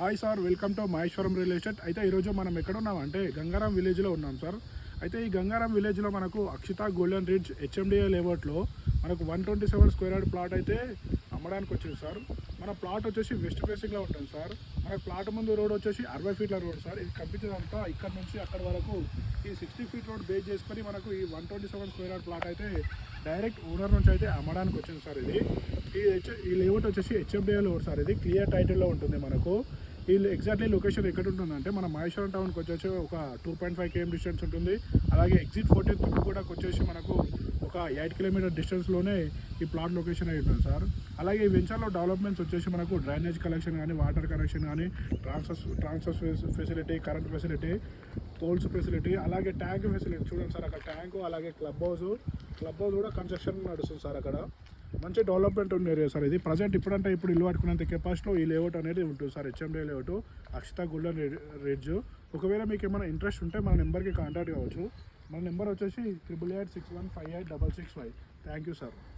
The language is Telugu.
Hi sir, welcome to Maheshwaram real estate. అయితే ఈరోజు మనం ఎక్కడ ఉన్నామంటే గంగారాం విలేజ్లో ఉన్నాం సార్. అయితే ఈ గంగారాం విలేజ్లో మనకు అక్షిత గోల్డెన్ రిడ్జ్ హెచ్ఎండిఏ లేఅవుట్లో మనకు 127 స్క్వేర్ యార్డ్ ప్లాట్ అయితే అమ్మడానికి వచ్చింది సార్. మన ప్లాట్ వచ్చేసి వెస్ట్ ఫేసింగ్లో ఉంటుంది సార్. మన ప్లాట్ ముందు రోడ్ వచ్చేసి 60 ఫీట్ల రోడ్ సార్. ఇది కనిపించేదంతా ఇక్కడ నుంచి అక్కడ వరకు ఈ 60 ఫీట్ రోడ్ బేస్ చేసుకొని మనకు ఈ 127 స్క్వేర్ యార్డ్ ప్లాట్ అయితే డైరెక్ట్ ఓనర్ నుంచి అయితే అమ్మడానికి వచ్చింది సార్. ఇది ఈ లేఅవుట్ వచ్చేసి హెచ్ఎండిఏ లేఅవుట్ సార్. ఇది క్లియర్ టైటిల్లో ఉంటుంది మనకు. ఈ ఎగ్జాక్ట్లీ లొకేషన్ ఎక్కడ ఉంటుందంటే మన మహేశ్వరం టౌన్కి వచ్చేసి ఒక 2.5 km డిస్టెన్స్ ఉంటుంది. అలాగే ఎగ్జిట్ 14 తుక్కుగూడకు వచ్చేసి మనకు ఒక 8 కిలోమీటర్ డిస్టెన్స్లోనే ఈ ప్లాట్ లొకేషన్ అయి ఉంటుంది సార్. అలాగే ఈ వెంచర్లో డెవలప్మెంట్స్ వచ్చేసి మనకు డ్రైనేజ్ కనెక్షన్ కానీ, వాటర్ కనెక్షన్ కానీ, transfer facility, current facility, poles facility, అలాగే ట్యాంక్ ఫెసిలిటీ చూడండి సార్. అక్కడ ట్యాంకు, అలాగే క్లబ్ హౌస్ కూడా కన్స్ట్రక్షన్ నడుస్తుంది సార్. అక్కడ మంచి డెవలప్మెంట్ ఉన్న ఏరియా సార్. ఇది ప్రజెంట్ ఇప్పుడు ఇల్లు కట్టుకునేంత కెపాసిటీలో ఈ లేఅవుట్ అనేది ఉంటుంది sir. HMDA layout Akshita golden ridge. ఒకవేళ మీకు ఏమైనా ఇంట్రెస్ట్ ఉంటే మన నెంబర్కి కాంటాక్ట్ కావచ్చు. మన నెంబర్ వచ్చేసి 8886158665. Thank you sir.